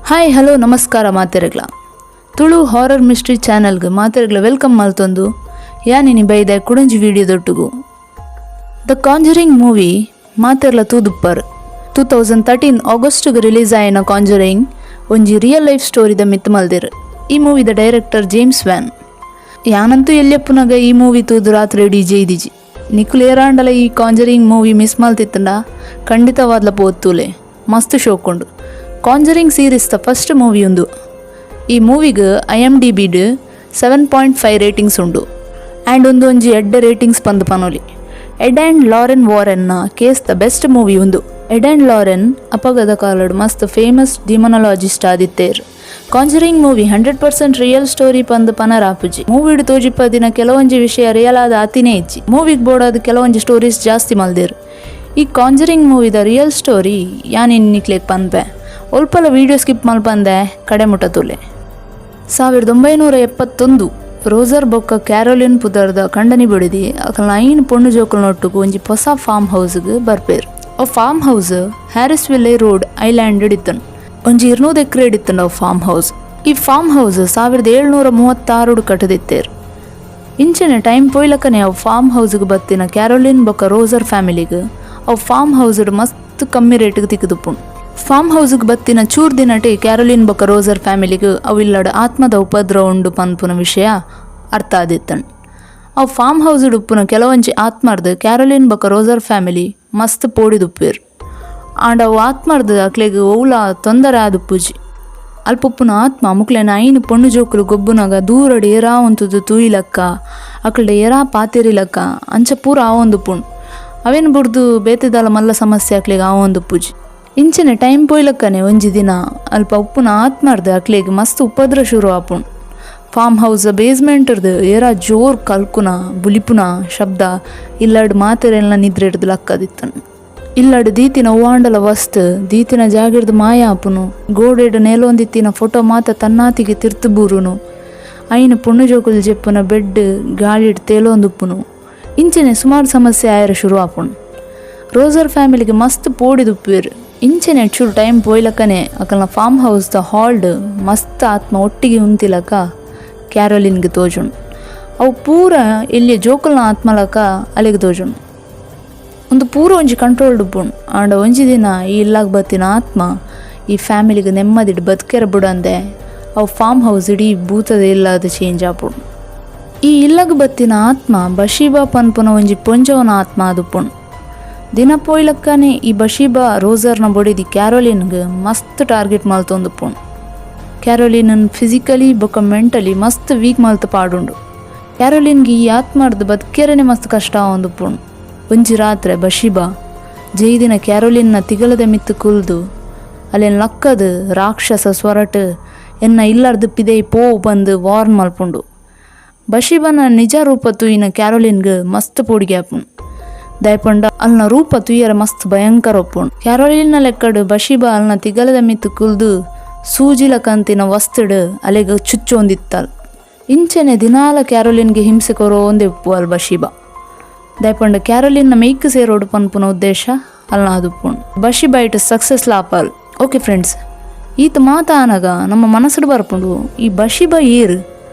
Hi hello ನಮಸ್ಕಾರ ಮಾತೆರೆಗ್ಲ Tulu horror mystery ಚಾನಲ್ಗೆ ಮಾತೆರೆಗ್ಲ ವೆಲ್ಕಮ್ ಮಲ್ತೊಂದು ಯಾನಿನಿ ಬೈದೆ ಕುಡಂಜಿ ವಿಡಿಯೋದೊಟ್ಟುಗು ದ ಕಾಂಜರಿಂಗ್ ಮೂವಿ ಮಾತೆರ್ಲ ತೂದುಪ್ಪರ್ 2013 ಆಗಸ್ಟ್ಗೆ ರಿಲೀಸ್ ಆಯಿನ ಕಾಂಜರಿಂಗ್ ಒಂಜಿ ರಿಯಲ್ ಲೈಫ್ ಸ್ಟೋರಿದ ಮಿತ್ ಮಲ್ದೆರ್. ಈ ಮೂವಿದ ಡೈರೆಕ್ಟರ್ ಜೇಮ್ಸ್ ವ್ಯಾನ್. ಯಾನಂತೂ ಎಲ್ಯಪ್ಪುನಾಗ ಈ ಮೂವಿ ತೂದು ರಾತ್ರಿ ಡಿಜೆ ಇದಿಜಿ ನಿಖುಲ್ ಏರಾಂಡಲ ಈ ಕಾಂಜರಿಂಗ್ ಮೂವಿ ಮಿಸ್ ಮಲ್ತಿತ್ತಂಡ ಖಂಡಿತವಾದ್ಲ ಪೋತ್ತೂಲೆ ಮಸ್ತ್ ಶೋಕೊಂಡು. ಕಾಂಜರಿಂಗ್ ಸೀರೀಸ್ದ ಫಸ್ಟ್ ಮೂವಿ ಉಂದು. ಈ ಮೂವಿಗೆ IMDb 7.5 ರೇಟಿಂಗ್ಸ್ ಉಂಡು ಆ್ಯಂಡ್ ಒಂಜಿ ಎಡ್ಡೆ ರೇಟಿಂಗ್ಸ್ ಪಂದು ಪನೊಲಿ. ಎಡ್ ಆ್ಯಂಡ್ ಲಾರೆನ್ ವಾರೆನ್ನ ಕೇಸ್ದ ಬೆಸ್ಟ್ ಮೂವಿ ಉಂದು. ಎಡ್ ಆ್ಯಂಡ್ ಲಾರೆನ್ ಅಪಗದ ಕಾಲಡ್ ಮಸ್ತ್ ಫೇಮಸ್ ಡಿಮೊನಾಲಜಿಸ್ಟ್ ಆದಿತ್ತೇರ್. ಕಾಂಜರಿಂಗ್ ಮೂವಿ 100% ರಿಯಲ್ ಸ್ಟೋರಿ ಪಂದು ಪನರಾಪುಜಿ. ಮೂವಿಡ್ ತೋಜಿಪ್ಪದಿನ ಕೆಲವೊಂಜಿ ವಿಷಯ ರಿಯಲ್ ಆದ ಆತಿನೇ ಇಜ್ಜಿ. ಮೂವಿಗೆ ಬೋಡಾದ ಕೆಲವೊಂಜಿ ಸ್ಟೋರೀಸ್ ಜಾಸ್ತಿ ಮಲ್ದೇರು. ಈ ಕಾಂಜರಿಂಗ್ ಮೂವಿದ ರಿಯಲ್ ಸ್ಟೋರಿ ಯಾನಿನ್ನಿಕ್ಲೇಕ್ ಪನ್ಪೆ ಒಲ್ಪಲ ವಿಡಿಯೋ ಸ್ಕಿಪ್ ಮಲ್ಪಂದೆ ಕಡೆ ಮುಟ್ಟತುಲೆ. 1971 ರೋಸರ್ ಬೊಕ್ಕ ಕ್ಯಾರೋಲಿನ್ ಪುದರ್ದ ಕಂಡನಿ ಬಡಿದಿ ಅಕಲ್ನ 5 ಪೊಣ್ಣು ಜೋಕಲ್ನೊಟ್ಟುಗು ಒಂಜಿ ಹೊಸ ಫಾರ್ಮ್ ಹೌಸ್ಗೆ ಬರ್ಪೇರು. ಆ ಫಾರ್ಮ್ ಹೌಸ್ ಹ್ಯಾರಿಸ್ವಿಲ್ಲೆ ರೋಡ್ ಐಲ್ಯಾಂಡ್ ಇಡಿತ್ತನ್. ಒಂಜಿ 200 ಎಕರೆ ಇಡಿತ್ತಂಡ ಅವು ಫಾರ್ಮ್ ಹೌಸ್. ಈ ಫಾರ್ಮ್ ಹೌಸ್ 1736 ಕಟ್ಟದಿತ್ತೇರು. ಇಂಚಿನ ಟೈಮ್ ಪೋಯ್ಲಕ್ಕನೆ ಅವು ಫಾರ್ಮ್ ಹೌಸ್ಗೆ ಬತ್ತಿನ ಕ್ಯಾರೋಲಿನ್ ಬೊಕ್ಕ ರೋಸರ್ ಫ್ಯಾಮಿಲಿಗೆ ಅವು ಫಾರ್ಮ್ ಹೌಸ್ ಮಸ್ತ್ ಕಮ್ಮಿ ರೇಟ್ಗೆ ತಿಕ್ಕದುಪ್ಪುಂಡು. ಫಾರ್ಮ್ ಹೌಸ್ಗೆ ಬತ್ತಿನ ಚೂರ್ ದಿನಟೆ ಕ್ಯಾರೋಲಿನ್ ಬೊಕ್ಕ ರೋಸರ್ ಫ್ಯಾಮಿಲಿಗೆ ಅವಿಲ್ಲಡ ಆತ್ಮದ ಉಪದ್ರವ ಉಂಡು ಪನ್ಪುನ ವಿಷಯ ಅರ್ಥ ಆದಿತ್ತನ್. ಅವು ಫಾರ್ಮ್ ಹೌಸ್ ಉಪ್ಪುನ ಕೆಲವೊಂಜಿ ಆತ್ಮರ್ದು ಕ್ಯಾರೋಲಿನ್ ಬೊಕ್ಕ ರೋಸರ್ ಫ್ಯಾಮಿಲಿ ಮಸ್ತ್ ಪೋಡಿದುಪ್ಪೇರು. ಆಂಡ ಅವು ಆತ್ಮರ್ದು ಅಕ್ಲೆಗೆ ಓಲ ತೊಂದರೆ ಆದುಪ್ಪುಜಿ. ಅಲ್ಪುಪ್ಪುನ ಆತ್ಮ ಮುಕ್ಲೆನ 5 ಪೊಣ್ಣು ಜೋಕುಲು ಗೊಬ್ಬುನಾಗ ದೂರಡು ಎರಾ ಒಂತುದು ತೂಯಿಲಕ್ಕ ಅಕ್ಲಡೆ ಎರಾ ಪಾತಿರಿಲಕ್ಕ ಅಂಚ ಪೂರ ಆವೊಂದುಪ್ಪುಂಡು. ಅವೇನು ಬುಡ್ದು ಬೇತೆದಾಲ ಮಲ್ಲ ಸಮಸ್ಯೆ ಅಕ್ಲೆಗೆ ಆವೊಂದುಪ್ಪುಜಿ. ಇಂಚಿನ ಟೈಮ್ ಪೋಯ್ಲಕ್ಕನೆ ಒಂಜಿ ದಿನ ಅಲ್ಪ ಉಪ್ಪುನ ಆತ್ಮರ್ದು ಅಕ್ಲೆಗೆ ಮಸ್ತ್ ಉಪದ್ರ ಶುರು ಆಪುಂಡು. ಫಾರ್ಮ್ ಹೌಸ್ ಬೇಸ್ಮೆಂಟ್ರದು ಏರಾ ಜೋರ್ ಕಲ್ಕುನ ಬುಲಿಪುನ ಶಬ್ದ ಇಲ್ಲಡ್ ಮಾತೆರೆಲ್ನ ನಿದ್ರೆ ಹಿಡ್ದು ಲಕ್ಕದಿತ್ತನು. ಇಲ್ಲಡ್ ದೀತಿನ ಹೂವಾಂಡಲ ವಸ್ತು ದೀತಿನ ಜಾಗಿಡ್ದು ಮಾಯ ಆಪುನು. ಗೋಡೆಡ್ ನೇಲೊಂದಿತ್ತಿನ ಫೋಟೋ ಮಾತ ತನ್ನಾತಿಗೆ ತಿರ್ತು ಬೂರುನು. 5 ಪುಣ್ಣು ಜೋಕುಲು ಜೆಪ್ಪುನ ಬೆಡ್ ಗಾಳಿಡ್ ತೇಲೊಂದುಪ್ಪುನು. ಇಂಚನೆ ಸುಮಾರು ಸಮಸ್ಯೆ ಆಯರ ಶುರು ಆಪುಂಡು. ರೋಸರ್ ಫ್ಯಾಮಿಲಿಗೆ ಮಸ್ತ್ ಪೋಡಿದುಪ್ಪೇರು. ಇಂಚನೆ ಚೂರು ಟೈಮ್ ಪೋಯ್ಲಕ್ಕನೆ ಅಕಲ್ನ ಫಾರ್ಮ್ ಹೌಸ್ದ ಹಾಲ್ಡ್ ಮಸ್ತ್ ಆತ್ಮ ಒಟ್ಟಿಗೆ ಉಂತಿಲಕ ಕ್ಯಾರೋಲಿನ್ಗೆ ತೋಜುಂಡು. ಅವು ಪೂರ ಎಲ್ಲಿಯ ಜೋಕಲ್ನ ಆತ್ಮಲಕ ಅಲೆಗೆ ತೋಜುಂಡು. ಒಂದು ಪೂರ ಒಂಜಿ ಕಂಟ್ರೋಲ್ಡ್ ಉಪ್ಪುಂಡು. ಆಂಡ ಒಂಜಿ ದಿನ ಈ ಇಲ್ಲಾಗ ಬತ್ತಿನ ಆತ್ಮ ಈ ಫ್ಯಾಮಿಲಿಗೆ ನೆಮ್ಮದಿಡ್ ಬದುಕೆರ ಬಿಡಂದೆ ಅವು ಫಾರ್ಮ್ ಹೌಸ್ ಇಡೀ ಭೂತದ ಇಲ್ಲದ ಚೇಂಜ್ ಆಪುಂಡು. ಈ ಇಲ್ಲಾಗ ಬತ್ತಿನ ಆತ್ಮ ಬಶೀಬಾ ಪನ್ಪುನ ಒಂಜಿ ಪೊಂಜವನ ಆತ್ಮ ಆದುಪ್ಪುಂಡು. ದಿನ ಪೋಯ್ಲಕ್ಕನೆ ಈ ಬಶೀಬಾ ರೋಸರ್ನ ಬೊಡಿದಿ ಕ್ಯಾರೋಲಿನ್ಗೆ ಮಸ್ತ್ ಟಾರ್ಗೆಟ್ ಮಲ್ತೊಂದುಪ್ಪುಂಡು. ಕ್ಯಾರೋಲಿನನ್ ಫಿಸಿಕಲಿ ಬೊಕ್ಕ ಮೆಂಟಲಿ ಮಸ್ತ್ ವೀಕ್ ಮಲ್ತು ಪಾಡುಂಡು. ಕ್ಯಾರೋಲಿನ್ಗೆ ಈ ಆತ್ಮರ್ದು ಬದುಕೆರನೆ ಮಸ್ತ್ ಕಷ್ಟ ಆವೊಂದುಪ್ಪುಂಡು. ಒಂಜಿ ರಾತ್ರೆ ಬಶೀಬಾ ಜೈದಿನ ಕ್ಯಾರೋಲಿನ್ನ ತಿಗಳದ ಮಿತ್ತು ಕುಲ್ದು ಅಲ್ಲೆನ್ ಲಕ್ಕದು ರಾಕ್ಷಸ ಸ್ವರಟ್ ಎನ್ನ ಇಲ್ಲರ್ದು ಪಿದೈ ಪೋ ಬಂದು ವಾರ್ನ್ ಮಲ್ಪುಂಡು. ಬಶೀಬನ ನಿಜ ರೂಪ ತೂಯಿನ ಕ್ಯಾರೋಲಿನ್ಗೆ ಮಸ್ತ್ ಪೋಡಿಗೆ ಆಪುಂಡು. ದಯಪಂಡ ಅಲ್ನ ರೂಪ ತುಯ್ಯರ ಮಸ್ತ್ ಭಯಂಕರ ಒಪ್ಪುಂಡು. ಕ್ಯಾರೋಲಿನ್ನ ಲೆಕ್ಕಡು ಬಶೀಬಾ ಅಲ್ನ ತಿಗಲದ ಮಿತ್ತು ಕುಲ್ದು ಸೂಜಿಲ ಕಂತಿನ ವಸ್ತುಡು ಅಲೆಗೆ ಚುಚ್ಚೊಂದಿತ್ತಲ್. ಇಂಚನೆ ದಿನಾಲ ಕ್ಯಾರೋಲಿನ್ಗೆ ಹಿಂಸೆ ಕೊರೋ ಒಂದೇ ಉಪ್ಪು ಅಲ್ ಬಶೀಬಾ. ದಯಪಂಡ ಕ್ಯಾರೋಲಿನ್ನ ಮೇಯ್ಕ್ ಸೇರೋಡು ಪನ್ಪುನ ಉದ್ದೇಶ ಅಲ್ನ ಅದುಪ್ಪುಂಡು. ಬಶೀಬಾ ಇಟ್ ಸಕ್ಸಸ್ ಲಾಪಲ್. ಓಕೆ ಫ್ರೆಂಡ್ಸ್, ಈತ ಮಾತ ಆನಗ ನಮ್ಮ ಮನಸ್ಸಡು ಬರ್ಪುಂಡು ಈ ಬಶೀಬಾ ಏರು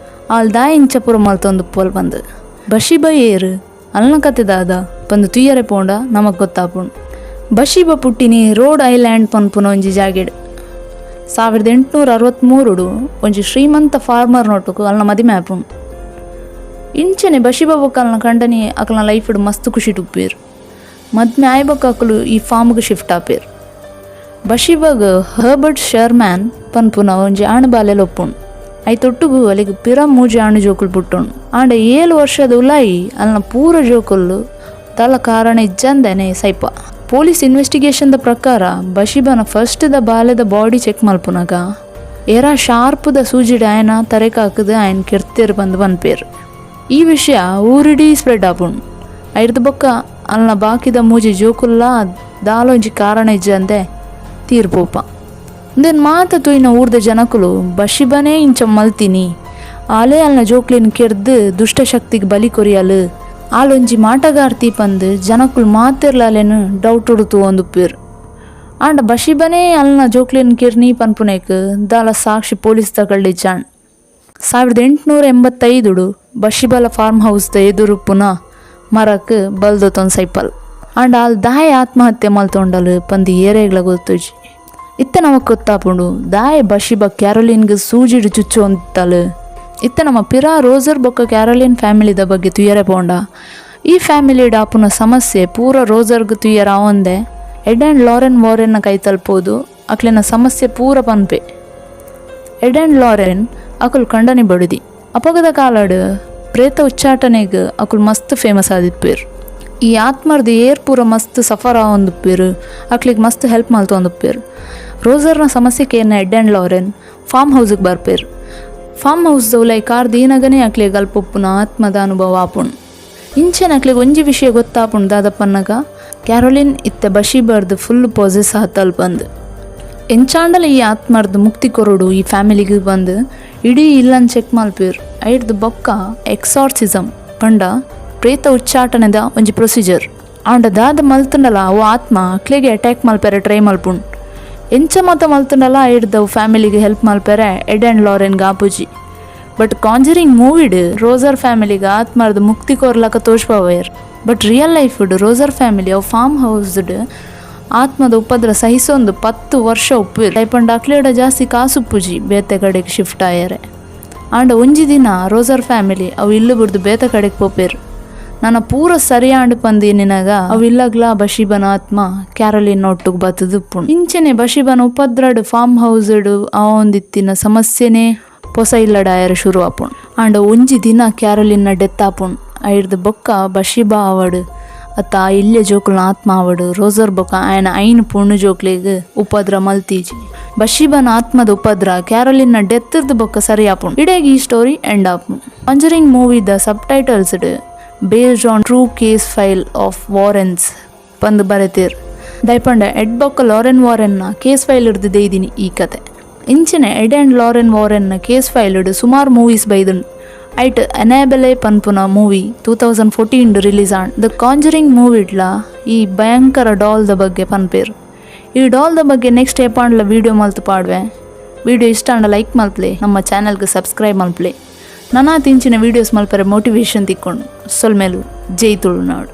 ಆಲ್ ದಾಯ ಇಂಚ ಪುರ ಮಲ್ತೊಂದುಪ್ಪು ಅಲ್ ಬಂದು ಬಶೀಬಾ ಏರು ಅಲ್ನ ಕತೆದಾದ ಬಂದು ತುಯ್ಯರೆ ಪೋಂಡ ನಮಗ್ ಗೊತ್ತಾಪುಂಡು. ಬಶೀಬಾ ಪುಟ್ಟಿನಿ ರೋಡ್ ಐಲ್ಯಾಂಡ್ ಪನ್ಪುನ ಒಂಜಿ ಜಾಗೆಡ್ 1863 ಒಂಜಿ ಶ್ರೀಮಂತ ಫಾರ್ಮರ್ ನೋಟುಕು ಅಲ್ನ ಮದಿಮೆ ಆಪುಂಡು. ಇಂಚನೆ ಬಶೀಬಾ ಬೊಕ್ಕ ಅಲ್ನ ಕಂಡನಿ ಅಕಲ್ನ ಲೈಫ್ಡ್ ಮಸ್ತ್ ಖುಷಿ ಟುಪ್ಪೇರು. ಮದ್ಮೆ ಆಯ್ಬೊಕ್ಕ ಅಕಲು ಈ ಫಾರ್ಮ್ಗೆ ಶಿಫ್ಟ್ ಆಪೇರು. ಬಶೀಬಾಗ ಹರ್ಬರ್ಟ್ ಶರ್ಮ್ಯಾನ್ ಪನ್ಪುನ ಒಂಜಿ ಆಣಬಾಲೆಲ್ ಒಪ್ಪುಂಡು. ಐತೊಟ್ಟುಗು ಅಲ್ಲಿಗೆ ಪಿರ ಮೂಜಿ ಆಣು ಜೋಕುಲು ಪುಟ್ಟುಂಡು. ಆಂಡ 7 ವರ್ಷದ ಉಲಾಯಿ ಅಲ್ನ ಪೂರ ಜೋಕುಲು ತಲ ಕಾರಣ ಇಜ್ಜಂದೇನೆ ಸೈಪ. ಪೊಲೀಸ್ ಇನ್ವೆಸ್ಟಿಗೇಷನ್ದ ಪ್ರಕಾರ ಬಶೀಬನ ಫಸ್ಟ್ದ ಬಾಲೆದ ಬಾಡಿ ಚೆಕ್ ಮಲ್ಪುನಾಗ ಏರಾ ಶಾರ್ಪ್ದ ಸೂಜಿಡ ಆಯನ ತರೆಕ ಹಾಕದ ಆಯನ ಕೆರ್ತೇರು ಬಂದು ಬನ್ಪೇರು. ಈ ವಿಷಯ ಊರಿಡೀ ಸ್ಪ್ರೆಡ್ ಆಪುಂಡು. ಐರ್ದ ಬೊಕ್ಕ ಅಲ್ನ ಬಾಕಿದ ಮೂಜಿ ಜೋಕುಲ್ಲ ದಾಲೊಂಜಿ ಕಾರಣ ಇಜ್ಜಂದೆ ತೀರ್ಪೋಪ. ಇಂದೇನು ಮಾತ ತೂಯಿನ ಊರ್ದ ಜನಕುಲು ಬಶೀಬನೇ ಇಂಚ ಮಲ್ತೀನಿ ಆಲೇ ಅಲ್ನ ಜೋಕ್ಲಿನ ಕೆರ್ದು ದುಷ್ಟಶಕ್ತಿಗೆ ಬಲಿ ಕೊರಿಯಲು ಆಲೊಂಜಿ ಮಾಟಗಾರ್ತಿ ಪಂದು ಜನಕುಲು ಮಾತಿರ್ಲಾಲೇನು ಡೌಟ್ ಉಡುತು ಒಂದುಪ್ಪೇರು. ಆಂಡ ಬಶಿಬನೇ ಅಲ್ನ ಜೋಕ್ಲಿನ ಕಿರ್ನಿ ಪನ್ಪುನೇಕ್ ದಾಲ ಸಾಕ್ಷಿ ಪೊಲೀಸ್ ತಗೊಳ್ಳಿಚ್ಚಾಣ್. 1885 ಬಶಿಬಲ ಫಾರ್ಮ್ ಹೌಸ್ದ ಎದುರು ಪುನಃ ಮರಕ್ ಬಲ್ದೊತ್ತೊಂದು ಸೈಪಲ್ ಆಂಡ ಅಲ್ಲಿ ದಾಯ ಆತ್ಮಹತ್ಯೆ ಮಲ್ತೊಂಡಲು ಪಂದಿ ಏರೆಗ್ಲ ಗೊತ್ತುಜಿ. ಇತ್ತ ನಮಕ್ ಗೊತ್ತಾಪುಂಡು ದಾಯ ಬಶಿಬ ಕ್ಯಾರೋಲಿನ್ಗೆ ಸೂಜಿಡು ಚುಚ್ಚು ಅಂತಲು. ಇತ್ತ ನಮ್ಮ ಪಿರಾ ರೋಸರ್ ಬೊಕ್ಕ ಕ್ಯಾರೋಲಿನ್ ಫ್ಯಾಮಿಲಿದ ಬಗ್ಗೆ ತುಯ್ಯರೆ ಪೋಂಡ. ಈ ಫ್ಯಾಮಿಲಿಡ್ ಆಪುನ ಸಮಸ್ಯೆ ಪೂರ ರೋಸರ್ಗ್ ತುಯ್ಯರ ಅವಂದೆ ಎಡ್ ಆ್ಯಂಡ್ ಲಾರೆನ್ ವಾರೆನ್ನ ಕೈ ತಲುಪೋದು ಅಕ್ಲಿನ ಸಮಸ್ಯೆ ಪೂರ ಪನ್ಪೆ. ಎಡ್ ಆ್ಯಂಡ್ ಲಾರೆನ್ ಅಕುಲ್ ಕಂಡನಿ ಬಡಿದಿ ಅಪಗದ ಕಾಲಡ್ ಪ್ರೇತ ಉಚ್ಚಾಟನೆಗ್ ಅಕುಲ್ ಮಸ್ತ್ ಫೇಮಸ್ ಆದಿಪ್ಪೇರು. ಈ ಆತ್ಮರ್ದು ಏರ್ ಪೂರ ಮಸ್ತ್ ಸಫರ್ ಆವೊಂದುಪ್ಪೇರು, ಅಕ್ಲಿಗೆ ಮಸ್ತ್ ಹೆಲ್ಪ್ ಮಲ್ತೊಂದುಪ್ಪೇರು. ರೋಸರ್ನ ಸಮಸ್ಯೆಗೆ ಏನ ಎಡ್ ಆ್ಯಂಡ್ ಲಾರೆನ್ ಫಾರ್ಮ್ ಹೌಸ್ಗೆ ಬರ್ಪೇರು. ಫಾರ್ಮ್ ಹೌಸ್ದ ಉಲೈ ಕಾರ್ ದೀನಗನೇ ಅಕ್ಲಿಗೆ ಅಲ್ಪೊಪ್ಪುನ ಆತ್ಮದ ಅನುಭವ ಆಪುಣ್. ಇಂಚೆನ ಅಕ್ಲಿಗೆ ಒಂಜಿ ವಿಷಯ ಗೊತ್ತಾಪುಂಡು ದಾದಪ್ಪನ್ನಗ ಕ್ಯಾರೋಲಿನ್ ಇತ್ತೆ ಬಶಿಬರ್ದು ಫುಲ್ ಪೊಸೆಸ್ ಹತ್ತಲ್ ಬಂದು ಎಂಚಾಂಡಲ ಈ ಆತ್ಮರ್ದು ಮುಕ್ತಿ ಕೊರಡು ಈ ಫ್ಯಾಮಿಲಿಗೆ ಬಂದು ಇಡೀ ಇಲ್ಲನ್ ಚೆಕ್ ಮಲ್ಪೇರು. ಐಡ್ದು ಬೊಕ್ಕ ಎಕ್ಸಾರ್ಸಿಸಮ್ ಪಂಡ ಪ್ರೇತ ಉಚ್ಚಾಟನೆದ ಒಂಜಿ ಪ್ರೊಸೀಜರ್ ಆಂಡ ದಾದ ಮಲ್ತುಂಡಲ ಅವು ಆತ್ಮ ಅಕ್ಲೆಗೆ ಅಟ್ಯಾಕ್ ಮಲ್ಪೆರೆ ಟ್ರೈ ಮಲ್ಪುಂಡು. ಎಂಚ ಮಾತ ಮಲ್ತುಂಡಲ ಐಡ್ದು ಫ್ಯಾಮಿಲಿಗೆ ಹೆಲ್ಪ್ ಮಲ್ಪೆರೆ ಎಡ್ ಆ್ಯಂಡ್ ಲಾರೆನ್ಗೆ ಆಪುಜಿ. ಬಟ್ ಕಾಂಜರಿಂಗ್ ಮೂವಿಡ್ ರೋಸರ್ ಫ್ಯಾಮಿಲಿಗೆ ಆತ್ಮರ್ದು ಮುಕ್ತಿ ಕೊರ್ಲಕ ತೋಚ್ಪವೇರ್. ಬಟ್ ರಿಯಲ್ ಲೈಫ್ಡ್ ರೋಸರ್ ಫ್ಯಾಮಿಲಿ ಅವು ಫಾರ್ಮ್ ಹೌಸ್ಡ್ ಆತ್ಮದ ಉಪದ್ರ ಸಹಿಸೊಂದು 10 ವರ್ಷ ಉಪ್ಪು ಟೈಪಂಡ ಅಕ್ಲೇಡ ಜಾಸ್ತಿ ಕಾಸು ಉಪ್ಪುಜಿ ಬೇತೆ ಕಡೆಗೆ ಶಿಫ್ಟ್ ಆಯರೆ. ಆಂಡ ಒಂಜಿ ದಿನ ರೋಸರ್ ಫ್ಯಾಮಿಲಿ ಅವು ಇಲ್ಲು ಬಿಡ್ದು ಬೇತೆ ಕಡೆಗೆ ಪೋಪೇರು. ನನ್ನ ಪೂರ ಸರಿಯಾಂಡು ಪಂದಿ ನಿನಗ ಅವು ಇಲ್ಲಗ್ಲ ಬಶಿಬನ ಆತ್ಮ ಕ್ಯಾರೋಲಿನ್ ಒಟ್ಟಿಗೆ ಬತ್ತದುಪ್ಪುಂಡು. ಇಂಚೆನೆ ಬಶಿಬನ ಉಪದ್ರಡ್ ಫಾರ್ಮ್ ಹೌಸ್ಡ್ ಅವೊಂದಿತ್ತಿನ ಸಮಸ್ಯೆನೇ ಪೊಸ ಇಲ್ಲಡಾಯರ ಶುರು ಆಪುಂಡು. ಆಂಡ ಒಂಜಿ ದಿನ ಕ್ಯಾರೋಲಿನ್ನ ಡೆತ್ ಆಪುಂಡು. ಐಡ್ದು ಬೊಕ್ಕ ಬಶಿಬಾ ಅವಡು ಅತ್ತ ಇಲ್ಲೇ ಜೋಕುಲ್ನ ಆತ್ಮ ಅವಡು ರೋಸರ್ ಬೊಕ್ಕ ಆಯನ ಐನು ಪುಣ್ಣು ಜೋಕ್ಲಿಗೆ ಉಪದ್ರ ಮಲ್ತೀಜಿ. ಬಶಿಬನ ಆತ್ಮದ ಉಪದ್ರ ಕ್ಯಾರೋಲಿನ್ನ ಡೆತ್ತರ್ದು ಬೊಕ್ಕ ಸರಿ ಆಪುಂಡು. ಇಡೇಗಿ ಈ ಸ್ಟೋರಿ ಎಂಡ್ ಆಪುಂಡು. ಕಾಂಜರಿಂಗ್ ಮೂವಿದ ಸಬ್ ಟೈಟಲ್ಸ್ಡ್ based on true case file of Warrens ಪಂದು ಬರೆತೀರ್. ದೈಪಂಡ ಎಡ್ ಬೊಕ್ಕ ಲಾರೆನ್ ವಾರೆನ್ನ ಕೇಸ್ ಫೈಲ್ ಹಿಡ್ದು ಇದೀನಿ ಈ ಕತೆ. ಇಂಚಿನ ಎಡ್ ಆ್ಯಂಡ್ ಲಾರೆನ್ ವಾರೆನ್ನ ಕೇಸ್ ಫೈಲ್ ಸುಮಾರು ಮೂವೀಸ್ ಬೈದುಂಡು. ಐಟ್ ಎನೇಬಲೆ ಪನ್ಪುನ ಮೂವಿ 2014 ರಿಲೀಸ್ ಆಂಡ್. ದ ಕಾಂಜರಿಂಗ್ ಮೂವಿಡ್ಲ ಈ ಭಯಂಕರ ಡಾಲ್ದ ಬಗ್ಗೆ ಪನ್ಪೇರು. ಈ ಡಾಲ್ದ ಬಗ್ಗೆ ನೆಕ್ಸ್ಟ್ ಏಪಾಂಡ್ಲ ವೀಡಿಯೋ ಮಲ್ತು ಪಾಡ್ವೆ. ವೀಡಿಯೋ ಇಷ್ಟ ಅಂಡ ಲೈಕ್ ಮಲ್ಪಲೆ, ನಮ್ಮ ಚಾನಲ್ಗೆ ಸಬ್ಸ್ಕ್ರೈಬ್ ಮಲ್ಪಲೆ. ನನ್ನಾ ತಿಂಚಿನ ವೀಡಿಯೋಸ್ ಮಲ್ಪರೆ ಮೋಟಿವೇಶನ್ ತಿಕ್ಕೊಂಡು ಸೊಲ್ಮೇಲು ಜೈ ತುಳುನಾಡು.